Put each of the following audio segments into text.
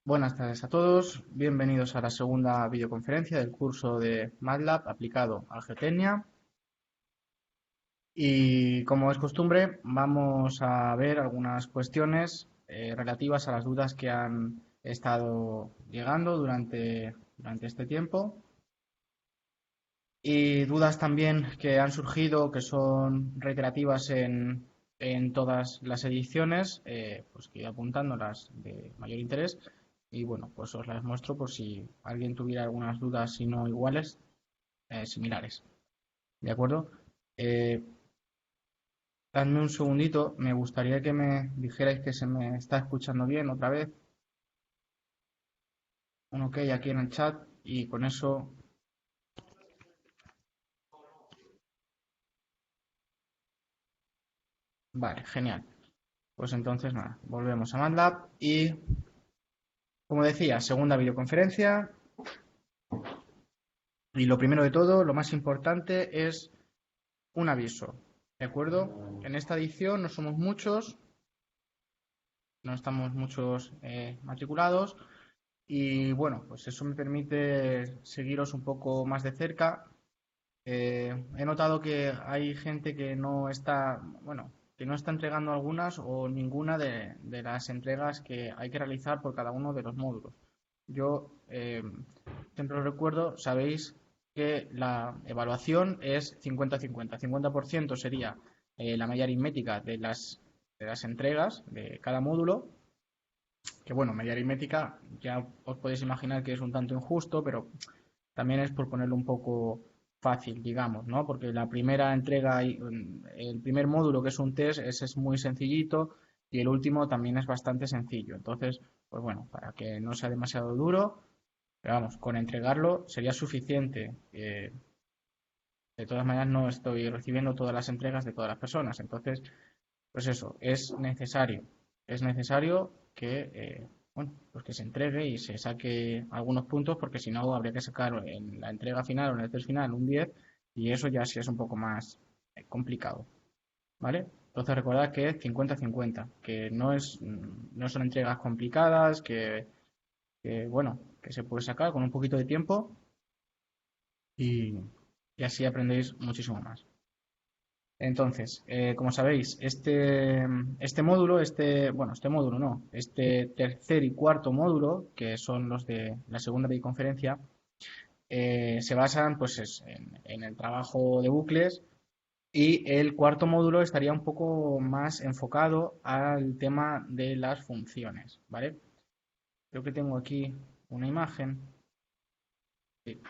Buenas tardes a todos, bienvenidos a la segunda videoconferencia del curso de MATLAB aplicado a Geotecnia. Y como es costumbre, vamos a ver algunas cuestiones relativas a las dudas que han estado llegando durante este tiempo y dudas también que han surgido que son reiterativas en todas las ediciones, pues que iré apuntándolas de mayor interés. Y bueno, pues os las muestro por si alguien tuviera algunas dudas, si no iguales, similares. ¿De acuerdo? Eh, Dadme un segundito. Me gustaría que me dijerais que se me está escuchando bien otra vez. Un ok aquí en el chat. Y con eso, vale, genial. Pues entonces nada, volvemos a MATLAB. Y como decía, segunda videoconferencia. Y lo primero de todo, lo más importante es un aviso. ¿De acuerdo? En esta edición no somos muchos, no estamos muchos matriculados y bueno, pues eso me permite seguiros un poco más de cerca. He notado que hay gente que no está, bueno, que no está entregando algunas o ninguna de las entregas que hay que realizar por cada uno de los módulos. Yo siempre os recuerdo, sabéis que la evaluación es 50-50. 50% sería la malla aritmética de las entregas de cada módulo, que bueno, media aritmética ya os podéis imaginar que es un tanto injusto, pero también es por ponerlo un poco fácil, digamos, ¿no? Porque la primera entrega, el primer módulo que es un test, ese es muy sencillito y el último también es bastante sencillo. Entonces, pues bueno, para que no sea demasiado duro, pero vamos, con entregarlo sería suficiente. De todas maneras, no estoy recibiendo todas las entregas de todas las personas. Entonces, pues eso, es necesario que, bueno, pues que se entregue y se saque algunos puntos, porque si no habría que sacar en la entrega final o en el test final un 10 y eso ya sí es un poco más complicado, ¿vale? Entonces recordad que es 50-50, que no son entregas complicadas, bueno, que se puede sacar con un poquito de tiempo y, y así aprendéis muchísimo más. Entonces, como sabéis, este módulo no, este tercer y cuarto módulo, que son los de la segunda videoconferencia, se basan pues en el trabajo de bucles y el cuarto módulo estaría un poco más enfocado al tema de las funciones, ¿vale? Creo que tengo aquí una imagen, sí,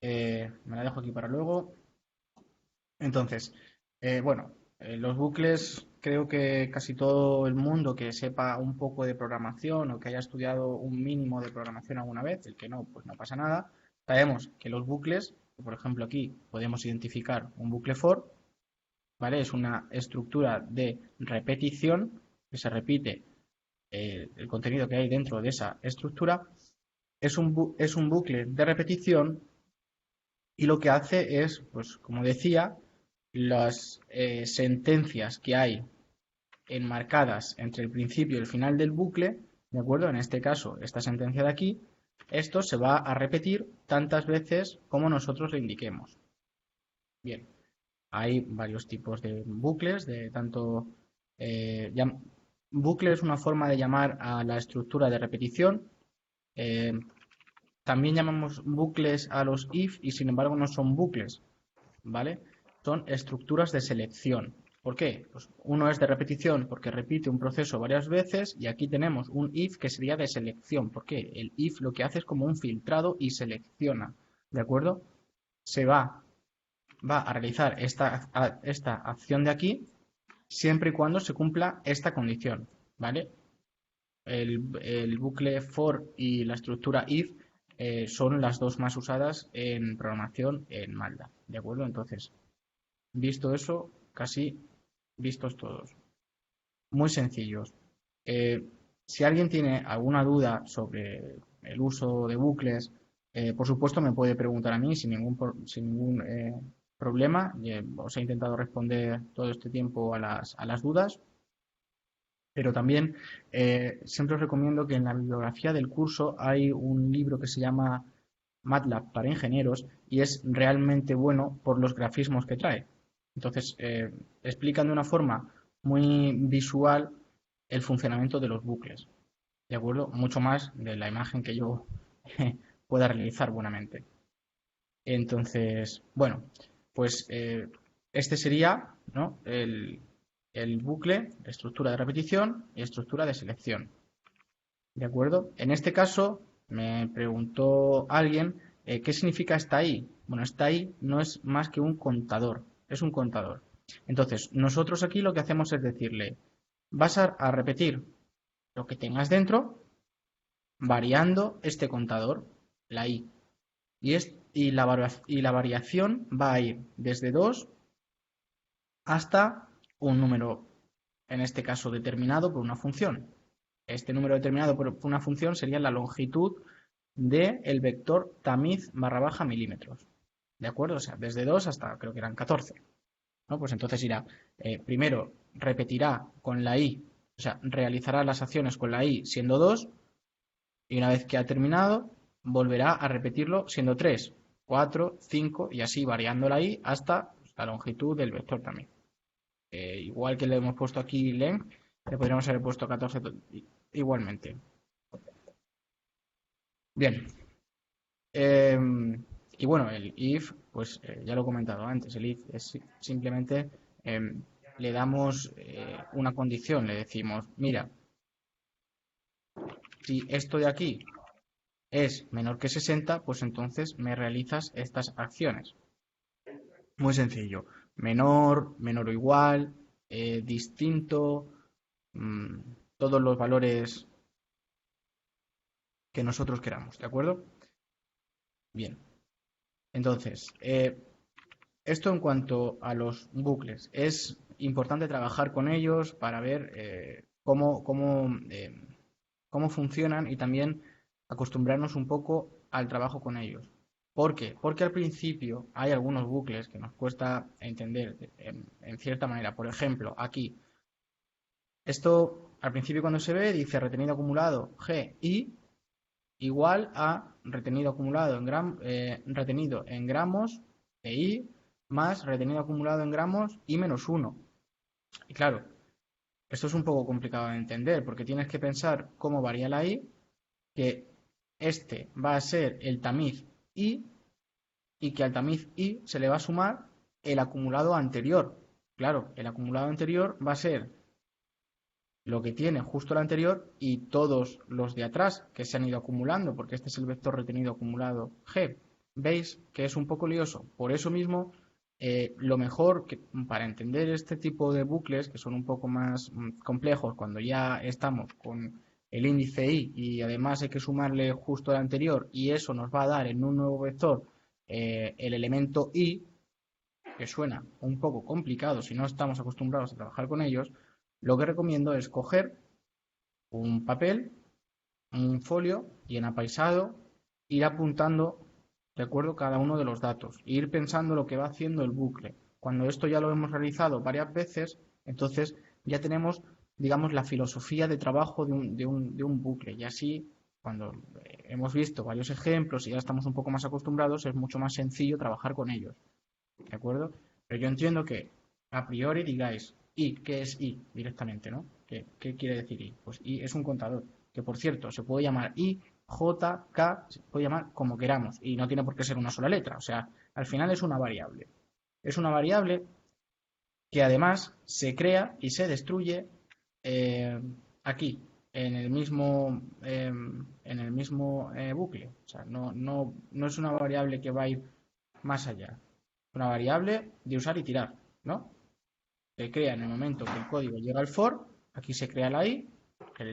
me la dejo aquí para luego. Entonces, bueno, los bucles, creo que casi todo el mundo que sepa un poco de programación o que haya estudiado un mínimo de programación alguna vez, el que no, pues no pasa nada, sabemos que los bucles, por ejemplo aquí podemos identificar un bucle for, ¿vale? Es una estructura de repetición que se repite el contenido que hay dentro de esa estructura. Es un bucle de repetición y lo que hace es, pues como decía, las sentencias que hay enmarcadas entre el principio y el final del bucle, ¿de acuerdo? En este caso, esta sentencia de aquí, esto se va a repetir tantas veces como nosotros le indiquemos. Bien, hay varios tipos de bucles, de tanto... eh, bucle es una forma de llamar a la estructura de repetición. eh, También llamamos bucles a los if y sin embargo no son bucles, ¿vale? Son estructuras de selección. ¿Por qué? Pues uno es de repetición porque repite un proceso varias veces y aquí tenemos un if que sería de selección. ¿Por qué? El if lo que hace es como un filtrado y selecciona, ¿de acuerdo? Se va a realizar esta acción de aquí siempre y cuando se cumpla esta condición, ¿vale? El bucle for y la estructura if son las dos más usadas en programación en MATLAB, ¿de acuerdo? Entonces, visto eso, casi vistos todos. Muy sencillos. Eh, si alguien tiene alguna duda sobre el uso de bucles, por supuesto me puede preguntar a mí sin ningún problema. Os he intentado responder todo este tiempo a las dudas. Pero también siempre os recomiendo que en la bibliografía del curso hay un libro que se llama MATLAB para ingenieros y es realmente bueno por los grafismos que trae. Entonces, explican de una forma muy visual el funcionamiento de los bucles, ¿de acuerdo? Mucho más de la imagen que yo pueda realizar buenamente. Entonces, bueno, pues este sería, ¿no? El bucle, estructura de repetición y estructura de selección. ¿De acuerdo? En este caso, me preguntó alguien qué significa está ahí. Bueno, está ahí no es más que un contador, es un contador. Entonces, nosotros aquí lo que hacemos es decirle, vas a repetir lo que tengas dentro, variando este contador, la i. Y la variación va a ir desde 2 hasta un número, en este caso determinado por una función. Este número determinado por una función sería la longitud del vector tamiz barra baja milímetros. ¿De acuerdo? O sea, desde 2 hasta creo que eran 14. ¿No? Pues entonces irá, primero repetirá con la i, o sea, realizará las acciones con la i siendo 2 y una vez que ha terminado, volverá a repetirlo siendo 3, 4, 5 y así variando la i hasta la longitud del vector también. Igual que le hemos puesto aquí length, le podríamos haber puesto 14 igualmente. Bien. Eh, y bueno, el if, pues ya lo he comentado antes, el if es simplemente le damos una condición, le decimos, mira, si esto de aquí es menor que 60, pues entonces me realizas estas acciones. Muy sencillo. Menor, menor o igual, distinto, mmm, todos los valores que nosotros queramos, ¿de acuerdo? Bien. Entonces, esto en cuanto a los bucles. Es importante trabajar con ellos para ver cómo funcionan y también acostumbrarnos un poco al trabajo con ellos. ¿Por qué? Porque al principio hay algunos bucles que nos cuesta entender en cierta manera. Por ejemplo, aquí, esto al principio cuando se ve dice retenido acumulado GI igual a retenido acumulado retenido en gramos de I más retenido acumulado en gramos I menos 1. Y claro, esto es un poco complicado de entender porque tienes que pensar cómo varía la I, que este va a ser el tamiz I y que al tamiz I se le va a sumar el acumulado anterior. Claro, el acumulado anterior va a ser lo que tiene justo el anterior y todos los de atrás que se han ido acumulando, porque este es el vector retenido acumulado G. ¿Veis que es un poco lioso? Por eso mismo, lo mejor que, para entender este tipo de bucles, que son un poco más complejos, cuando ya estamos con el índice i y además hay que sumarle justo el anterior y eso nos va a dar en un nuevo vector el elemento i, que suena un poco complicado si no estamos acostumbrados a trabajar con ellos, lo que recomiendo es coger un papel, un folio y en apaisado ir apuntando, de acuerdo, cada uno de los datos, e ir pensando lo que va haciendo el bucle. Cuando esto ya lo hemos realizado varias veces, entonces ya tenemos, digamos, la filosofía de trabajo de un bucle. Y así, cuando hemos visto varios ejemplos y ya estamos un poco más acostumbrados, es mucho más sencillo trabajar con ellos. ¿De acuerdo? Pero yo entiendo que a priori digáis, ¿y qué es I directamente, ¿no? ¿Qué quiere decir I? Pues I es un contador, que por cierto se puede llamar I, J, K, se puede llamar como queramos y no tiene por qué ser una sola letra. O sea, al final es una variable. Es una variable que además se crea y se destruye eh, aquí, en el mismo bucle. O sea, no es una variable que va a ir más allá. Una variable de usar y tirar, ¿no? Se crea en el momento que el código llega al for, aquí se crea la i,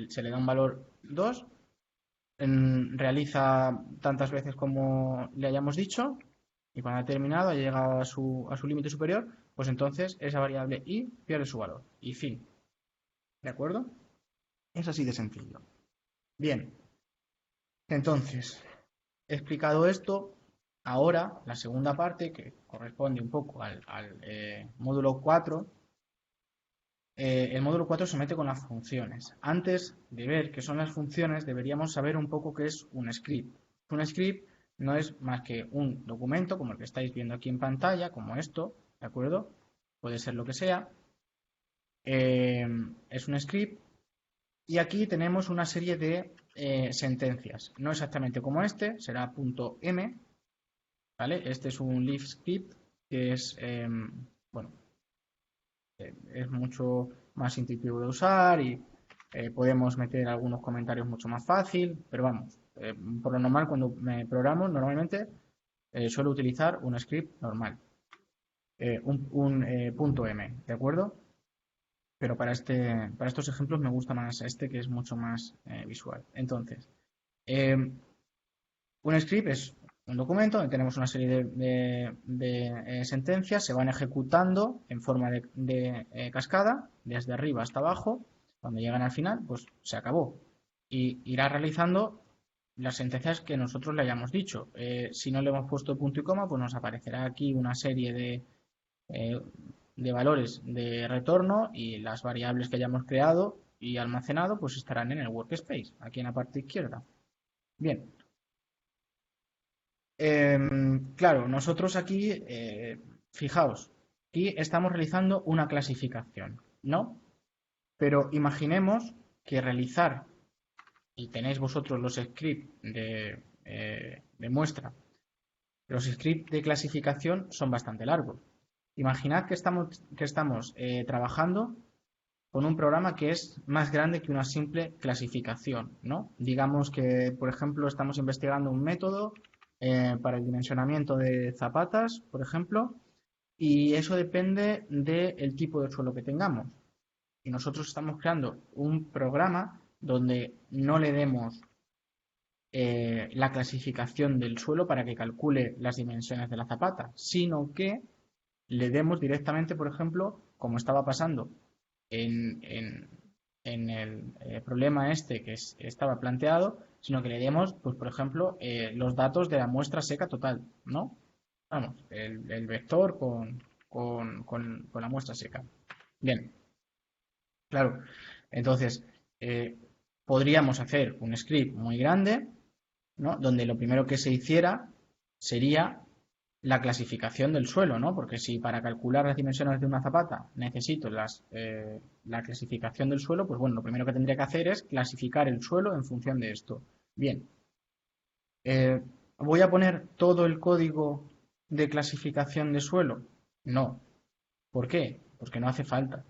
se le da un valor 2, realiza tantas veces como le hayamos dicho, y cuando ha terminado, ha llegado a su límite superior, pues entonces esa variable i pierde su valor. Y fin. ¿De acuerdo? Es así de sencillo. Bien. Entonces, he explicado esto. Ahora, la segunda parte, que corresponde un poco al módulo 4, el módulo 4 se mete con las funciones. Antes de ver qué son las funciones, deberíamos saber un poco qué es un script. Un script no es más que un documento, como el que estáis viendo aquí en pantalla, como esto, ¿de acuerdo? Puede ser lo que sea. Es un script y aquí tenemos una serie de sentencias. No exactamente como este, será .m, ¿vale? Este es un leaf script que es, bueno, es mucho más intuitivo de usar y podemos meter algunos comentarios mucho más fácil, pero vamos, por lo normal cuando me programo normalmente suelo utilizar un script normal, punto .m, ¿de acuerdo? Pero para estos ejemplos me gusta más este que es mucho más visual. Entonces, un script es un documento donde tenemos una serie de sentencias, se van ejecutando en forma de cascada, desde arriba hasta abajo. Cuando llegan al final, pues se acabó. Y irá realizando las sentencias que nosotros le hayamos dicho. Si no le hemos puesto punto y coma, pues nos aparecerá aquí una serie de valores de retorno y las variables que hayamos creado y almacenado, pues estarán en el workspace, aquí en la parte izquierda. Bien, claro, nosotros aquí, fijaos, aquí estamos realizando una clasificación, ¿no? Pero imaginemos que realizar, y tenéis vosotros los scripts de muestra, los scripts de clasificación son bastante largos. Imaginad que estamos trabajando con un programa que es más grande que una simple clasificación, ¿no? Digamos que, por ejemplo, estamos investigando un método para el dimensionamiento de zapatas, por ejemplo, y eso depende del tipo de suelo que tengamos. Y nosotros estamos creando un programa donde no le demos la clasificación del suelo para que calcule las dimensiones de la zapata, sino que le demos directamente, por ejemplo, como estaba pasando en el problema este que estaba planteado, sino que le demos, pues por ejemplo, los datos de la muestra seca total, ¿no? Vamos, el vector con la muestra seca. Bien, claro. Entonces, podríamos hacer un script muy grande, ¿no? Donde lo primero que se hiciera sería la clasificación del suelo, ¿no? Porque si para calcular las dimensiones de una zapata necesito la clasificación del suelo, pues bueno, lo primero que tendría que hacer es clasificar el suelo en función de esto. Bien, ¿voy a poner todo el código de clasificación de suelo? No. ¿Por qué? Porque no hace falta.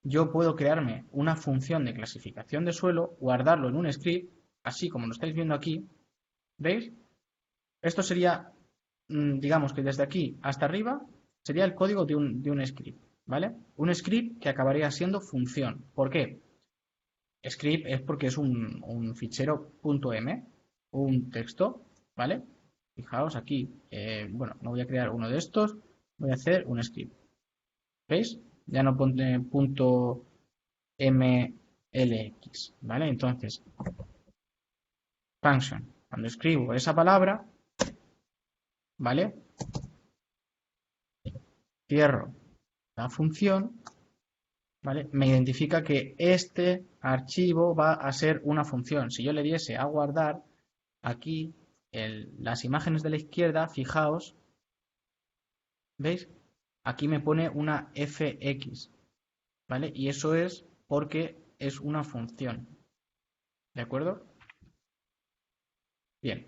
Yo puedo crearme una función de clasificación de suelo, guardarlo en un script, así como lo estáis viendo aquí, ¿veis? Esto sería digamos que desde aquí hasta arriba sería el código de un script, ¿vale? Un script que acabaría siendo función. ¿Por qué? Script es porque es un fichero .m, un texto, ¿vale? Fijaos aquí, bueno, no voy a crear uno de estos, voy a hacer un script. ¿Veis? Ya no pone .mlx, ¿vale? Entonces, function. Cuando escribo esa palabra, ¿vale? Cierro la función, ¿vale? Me identifica que este archivo va a ser una función. Si yo le diese a guardar aquí las imágenes de la izquierda, fijaos, ¿veis? Aquí me pone una fx, ¿vale? Y eso es porque es una función, ¿de acuerdo? Bien.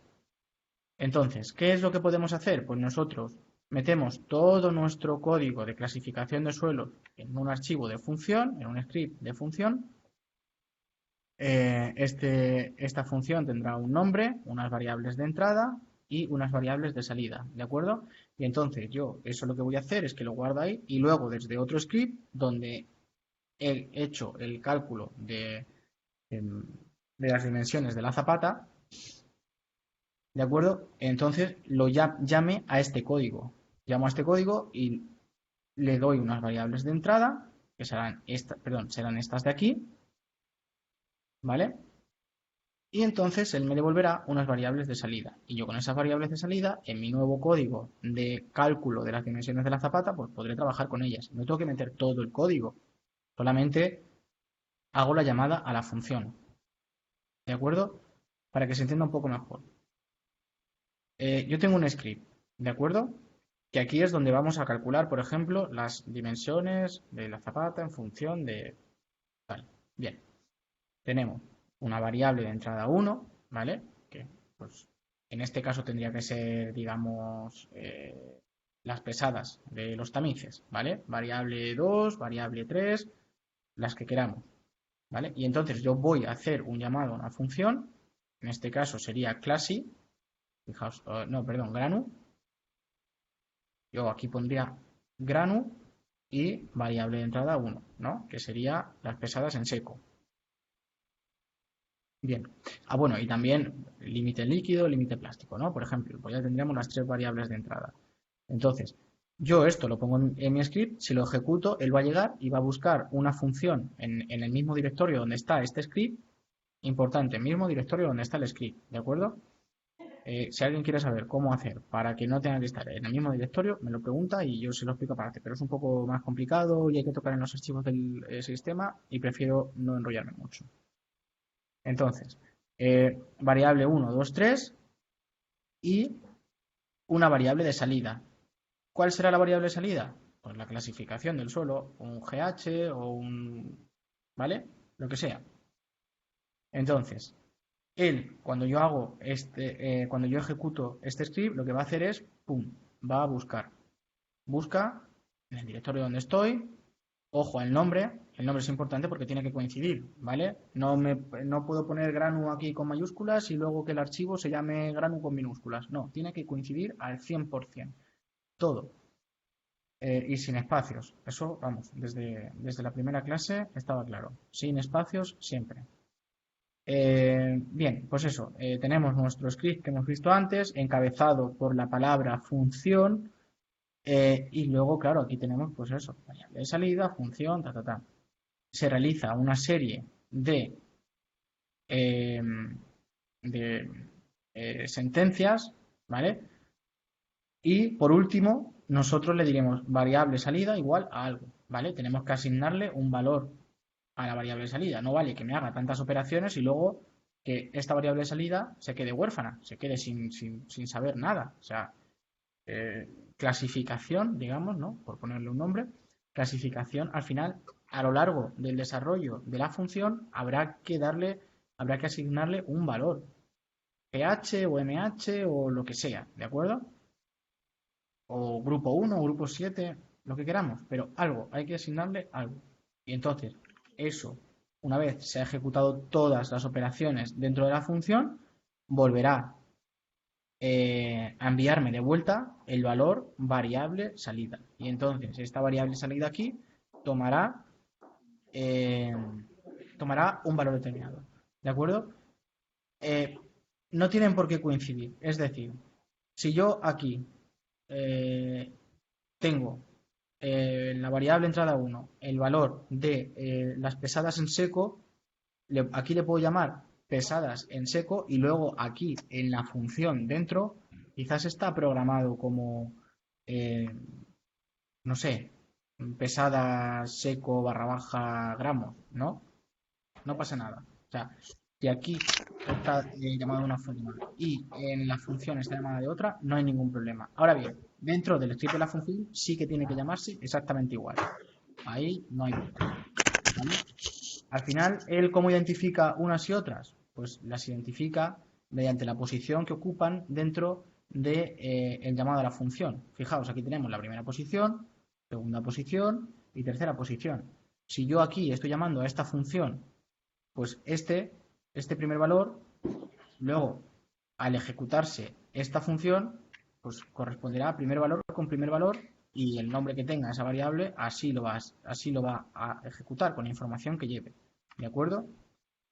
Entonces, ¿qué es lo que podemos hacer? Pues nosotros metemos todo nuestro código de clasificación de suelos en un archivo de función, en un script de función. Esta función tendrá un nombre, unas variables de entrada y unas variables de salida, ¿de acuerdo? Y entonces yo eso lo que voy a hacer es que lo guardo ahí y luego desde otro script donde he hecho el cálculo de las dimensiones de la zapata, ¿de acuerdo? Entonces lo llame a este código. Llamo a este código y le doy unas variables de entrada, que serán serán estas de aquí, ¿vale? Y entonces él me devolverá unas variables de salida. Y yo con esas variables de salida, en mi nuevo código de cálculo de las dimensiones de la zapata, pues podré trabajar con ellas. No tengo que meter todo el código. Solamente hago la llamada a la función. ¿De acuerdo? Para que se entienda un poco mejor. Yo tengo un script, ¿de acuerdo? Que aquí es donde vamos a calcular, por ejemplo, las dimensiones de la zapata en función de... Vale, bien. Tenemos una variable de entrada 1, ¿vale? Que, pues, en este caso tendría que ser, digamos, las pesadas de los tamices, ¿vale? Variable 2, variable 3, las que queramos, ¿vale? Y entonces yo voy a hacer un llamado a una función, en este caso sería classy, fijaos, no, perdón, granu. Yo aquí pondría granu y variable de entrada 1, ¿no? Que sería las pesadas en seco. Bien. Ah, bueno, y también límite líquido, límite plástico, ¿no? Por ejemplo, pues ya tendríamos las tres variables de entrada. Entonces, yo esto lo pongo en mi script, si lo ejecuto, él va a llegar y va a buscar una función en el mismo directorio donde está este script. Importante, mismo directorio donde está el script, ¿de acuerdo? Si alguien quiere saber cómo hacer para que no tenga que estar en el mismo directorio, me lo pregunta y yo se lo explico aparte, pero es un poco más complicado y hay que tocar en los archivos del sistema y prefiero no enrollarme mucho. Entonces, variable 1, 2, 3 y una variable de salida. ¿Cuál será la variable de salida? Pues la clasificación del suelo, un GH o un... ¿Vale? Lo que sea. Entonces, él, cuando yo hago cuando yo ejecuto este script, lo que va a hacer es, pum, va a buscar. Busca en el directorio donde estoy. Ojo, el nombre es importante porque tiene que coincidir, ¿vale? No puedo poner granu aquí con mayúsculas y luego que el archivo se llame granu con minúsculas. No, tiene que coincidir al 100%. Todo. Y sin espacios. Eso, vamos, desde la primera clase estaba claro. Sin espacios siempre. Bien, pues eso, tenemos nuestro script que hemos visto antes, encabezado por la palabra función, y luego, claro, aquí tenemos, pues eso, variable de salida, función, ta, ta, ta. Se realiza una serie eh, de sentencias, ¿vale? Y por último, nosotros le diremos variable salida igual a algo, ¿vale? Tenemos que asignarle un valor a la variable de salida. No vale que me haga tantas operaciones y luego que esta variable de salida se quede huérfana, se quede sin saber nada. O sea, clasificación, digamos, ¿no? Por ponerle un nombre, clasificación, al final, a lo largo del desarrollo de la función, habrá que asignarle un valor, pH o MH o lo que sea, ¿de acuerdo? O grupo 1 o grupo 7, lo que queramos, pero algo, hay que asignarle algo. Y entonces, eso, una vez se ha ejecutado todas las operaciones dentro de la función, volverá a enviarme de vuelta el valor variable salida. Y entonces, esta variable salida aquí tomará, eh, tomará un valor determinado. ¿De acuerdo? Eh, no tienen por qué coincidir. Es decir, si yo aquí eh, tengo la variable entrada 1, el valor de las pesadas en seco, aquí le puedo llamar pesadas en seco y luego aquí en la función dentro quizás está programado como, eh, no sé, pesadas seco barra baja gramos, ¿no? No pasa nada. O sea, si aquí está llamado de una forma y en la función está llamada de otra, no hay ningún problema. Ahora bien, dentro del script de la función sí que tiene que llamarse exactamente igual. Ahí no hay problema. ¿Vale? Al final, ¿él cómo identifica unas y otras? Pues las identifica mediante la posición que ocupan dentro de, el llamado a la función. Fijaos, aquí tenemos la primera posición, segunda posición y tercera posición. Si yo aquí estoy llamando a esta función pues este primer valor, luego al ejecutarse esta función, pues corresponderá a primer valor con primer valor y el nombre que tenga esa variable así lo va a ejecutar con la información que lleve. ¿De acuerdo?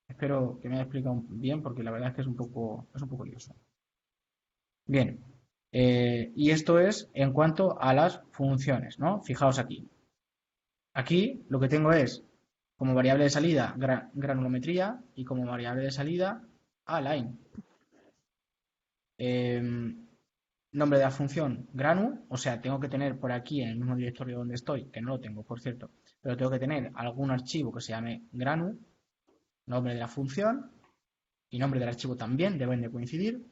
Espero que me haya explicado bien porque la verdad es que es un poco lioso. Bien, y esto es en cuanto a las funciones, ¿no? Fijaos aquí. Aquí lo que tengo es como variable de salida granulometría y como variable de salida align. Nombre de la función granu, o sea, tengo que tener por aquí en el mismo directorio donde estoy, que no lo tengo, por cierto, pero tengo que tener algún archivo que se llame granu, nombre de la función y nombre del archivo también, deben de coincidir.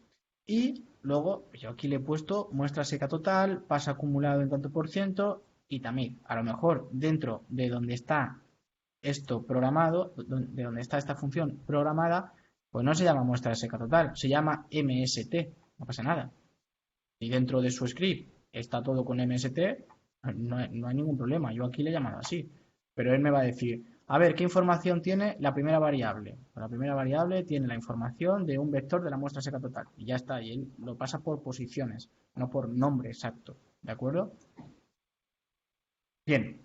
Y luego yo aquí le he puesto muestra seca total, pasa acumulado en tanto por ciento y también, a lo mejor dentro de donde está esto programado, de donde está esta función programada, pues no se llama muestra seca total, se llama MST, no pasa nada. Y dentro de su script está todo con MST, no hay ningún problema, yo aquí le he llamado así. Pero él me va a decir, a ver, ¿qué información tiene la primera variable? Pues la primera variable tiene la información de un vector de la muestra seca total. Y ya está, y él lo pasa por posiciones, no por nombre exacto. ¿De acuerdo? Bien.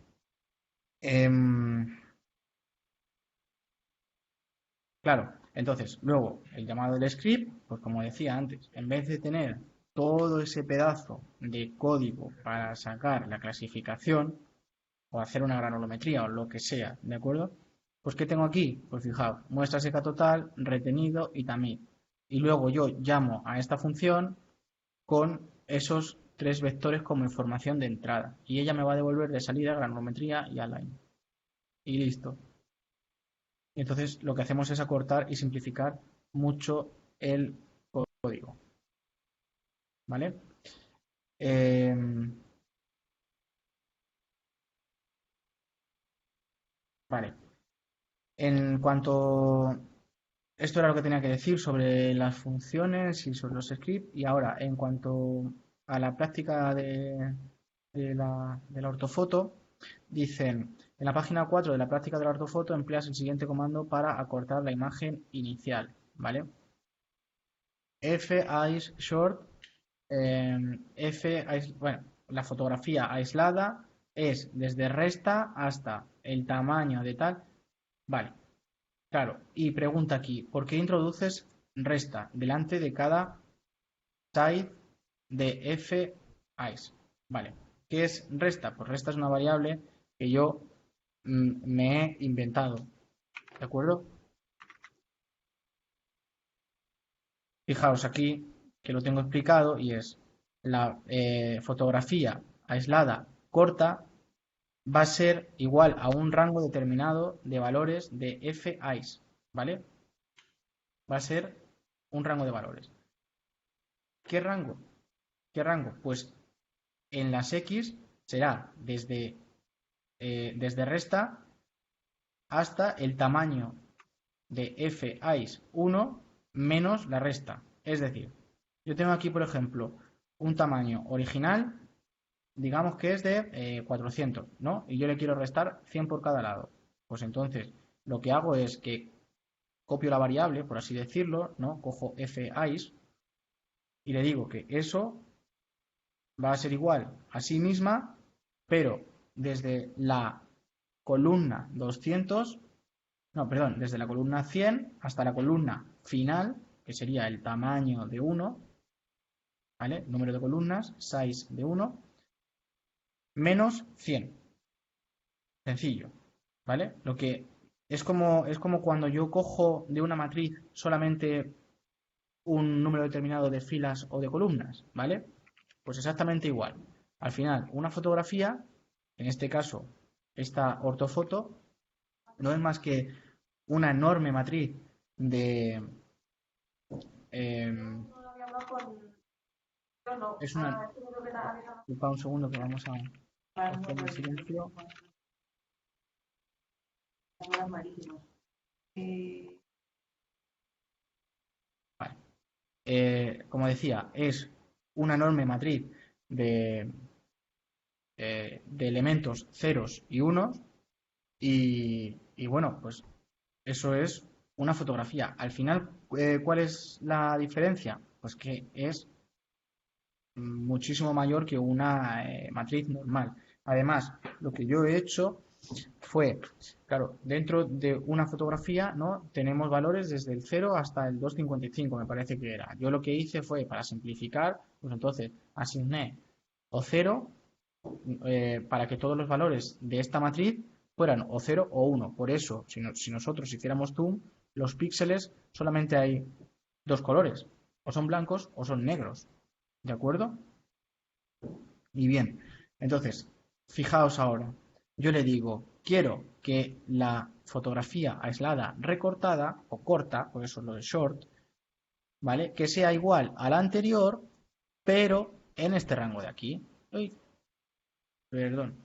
Claro, entonces, luego, el llamado del script, pues como decía antes, en vez de tener todo ese pedazo de código para sacar la clasificación o hacer una granulometría o lo que sea, ¿de acuerdo? Pues ¿qué tengo aquí? Pues fijaos, muestra seca total, retenido y también. Y luego yo llamo a esta función con esos tres vectores como información de entrada. Y ella me va a devolver de salida granulometría y align. Y listo. Y entonces lo que hacemos es acortar y simplificar mucho el código. ¿Vale? Eh, vale. En cuanto... Esto era lo que tenía que decir sobre las funciones y sobre los scripts. Y ahora, en cuanto a la práctica de la ortofoto, dicen, en la página 4 de la práctica de la ortofoto empleas el siguiente comando para acortar la imagen inicial. ¿Vale? F-Eyes-Short bueno, la fotografía aislada es desde resta hasta el tamaño de tal. Vale, claro. Y pregunta aquí, ¿por qué introduces resta delante de cada side de f_eyes? Vale, ¿qué es resta? Pues resta es una variable que yo me he inventado. ¿De acuerdo? Fijaos aquí que lo tengo explicado y es la fotografía aislada corta va a ser igual a un rango determinado de valores de f_eyes, ¿vale? Va a ser un rango de valores. ¿Qué rango? ¿Qué rango? Pues en las x será desde resta hasta el tamaño de f_eyes 1 menos la resta. Es decir, yo tengo aquí, por ejemplo, un tamaño original, digamos que es de 400, ¿no? Y yo le quiero restar 100 por cada lado. Pues entonces, lo que hago es que copio la variable, por así decirlo, ¿no? Cojo f_eyes y le digo que eso va a ser igual a sí misma, pero desde la columna 200, no, perdón, desde la columna 100 hasta la columna final, que sería el tamaño de 1, ¿vale? Número de columnas, size de 1, menos 100. Sencillo, ¿vale? Lo que es como cuando yo cojo de una matriz solamente un número determinado de filas o de columnas, ¿vale? Pues exactamente igual. Al final, una fotografía, en este caso, esta ortofoto, no es más que una enorme matriz de... es una... Disculpa un segundo que vamos a hacer el silencio. Vale. Como decía, es una enorme matriz de elementos ceros y unos y bueno, pues eso es una fotografía. Al final, ¿cuál es la diferencia? Pues que es muchísimo mayor que una matriz normal. Además, lo que yo he hecho fue, claro, dentro de una fotografía, ¿no? Tenemos valores desde el 0 hasta el 255, me parece que era. Yo lo que hice fue, para simplificar, pues entonces asigné o 0 para que todos los valores de esta matriz fueran o 0 o 1. Por eso, si nosotros hiciéramos zoom, los píxeles solamente hay dos colores, o son blancos o son negros. ¿De acuerdo? Y bien, entonces, fijaos ahora, yo le digo, quiero que la fotografía aislada recortada, o corta, por eso lo de short, ¿vale? Que sea igual a la anterior, pero en este rango de aquí. Uy, perdón.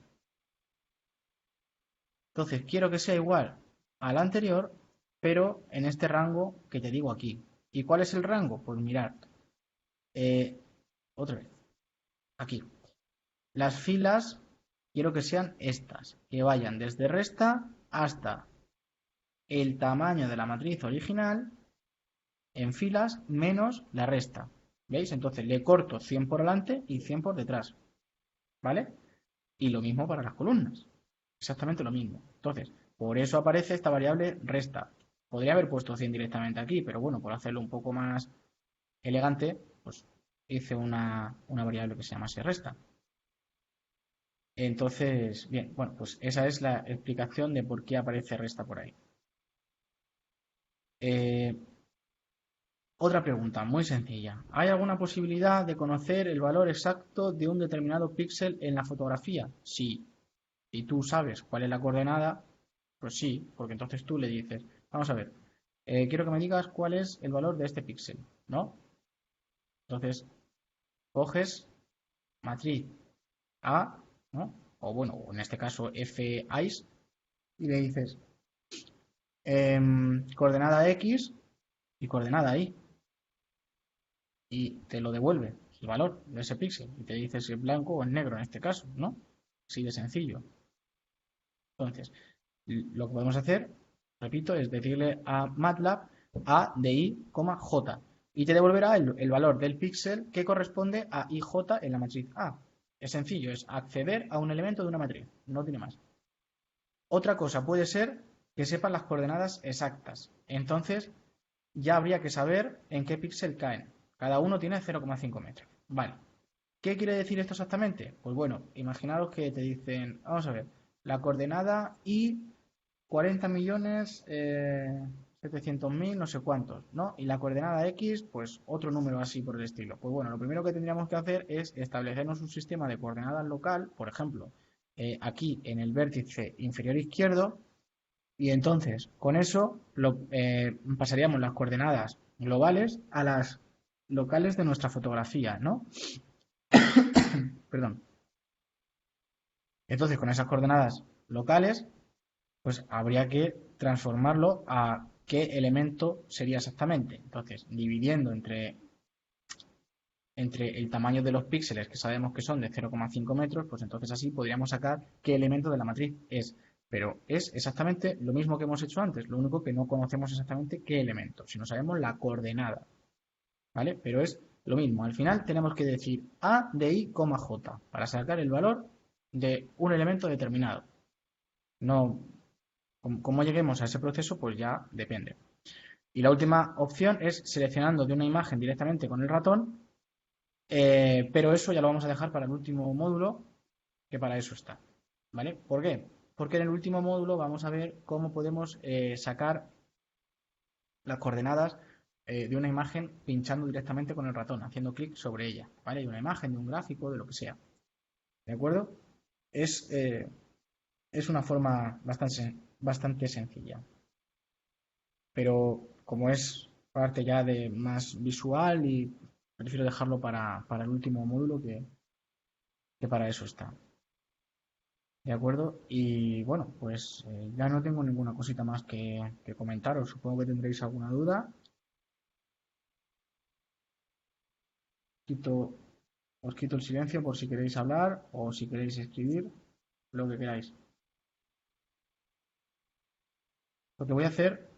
Entonces, quiero que sea igual a la anterior, pero en este rango que te digo aquí. ¿Y cuál es el rango? Pues mirad, eh, otra vez, aquí. Las filas quiero que sean estas, que vayan desde resta hasta el tamaño de la matriz original en filas menos la resta. ¿Veis? Entonces le corto 100 por delante y 100 por detrás. ¿Vale? Y lo mismo para las columnas. Exactamente lo mismo. Entonces, por eso aparece esta variable resta. Podría haber puesto 100 directamente aquí, pero bueno, por hacerlo un poco más elegante, pues hice una variable que se llama resta. Entonces, bien, bueno, pues esa es la explicación de por qué aparece resta por ahí. Eh, Otra pregunta, muy sencilla. ¿Hay alguna posibilidad de conocer el valor exacto de un determinado píxel en la fotografía? Sí. Si tú sabes cuál es la coordenada, pues sí, porque entonces tú le dices, vamos a ver, quiero que me digas cuál es el valor de este píxel, ¿no? Entonces, coges matriz A, ¿no? O bueno, en este caso f is, y le dices coordenada X y coordenada Y. Y te lo devuelve el valor de ese píxel y te dice si es blanco o es negro en este caso, ¿no? Así de sencillo. Entonces, lo que podemos hacer, repito, es decirle a MATLAB A de I, J y te devolverá el valor del píxel que corresponde a IJ en la matriz A. Es sencillo, es acceder a un elemento de una matriz, no tiene más. Otra cosa puede ser que sepan las coordenadas exactas. Entonces, ya habría que saber en qué píxel caen. Cada uno tiene 0,5 metros. Vale. ¿Qué quiere decir esto exactamente? Pues bueno, imaginaros que te dicen, vamos a ver, la coordenada y 40 millones 700.000 no sé cuántos, ¿no? Y la coordenada X, pues otro número así por el estilo. Pues bueno, lo primero que tendríamos que hacer es establecernos un sistema de coordenadas local, por ejemplo, aquí en el vértice inferior izquierdo, y entonces con eso pasaríamos las coordenadas globales a las locales de nuestra fotografía, ¿no? Perdón. Entonces, con esas coordenadas locales, pues habría que transformarlo a qué elemento sería exactamente. Entonces, dividiendo entre el tamaño de los píxeles, que sabemos que son de 0,5 metros, pues entonces así podríamos sacar qué elemento de la matriz es. Pero es exactamente lo mismo que hemos hecho antes, lo único que no conocemos exactamente qué elemento, si no sabemos la coordenada. ¿Vale? Pero es lo mismo. Al final tenemos que decir A de I, J para sacar el valor de un elemento determinado. No, como lleguemos a ese proceso, pues ya depende. Y la última opción es seleccionando de una imagen directamente con el ratón, pero eso ya lo vamos a dejar para el último módulo, que para eso está. ¿Vale? ¿Por qué? Porque en el último módulo vamos a ver cómo podemos sacar las coordenadas de una imagen pinchando directamente con el ratón, haciendo clic sobre ella. ¿Vale? De una imagen, de un gráfico, de lo que sea. ¿De acuerdo? Es una forma bastante sencilla. Pero como es parte ya de más visual y prefiero dejarlo para el último módulo que para eso está. ¿De acuerdo? Y bueno, pues ya no tengo ninguna cosita más que comentaros. Supongo que tendréis alguna duda. Quito, os quito el silencio por si queréis hablar o si queréis escribir, lo que queráis. Lo que voy a hacer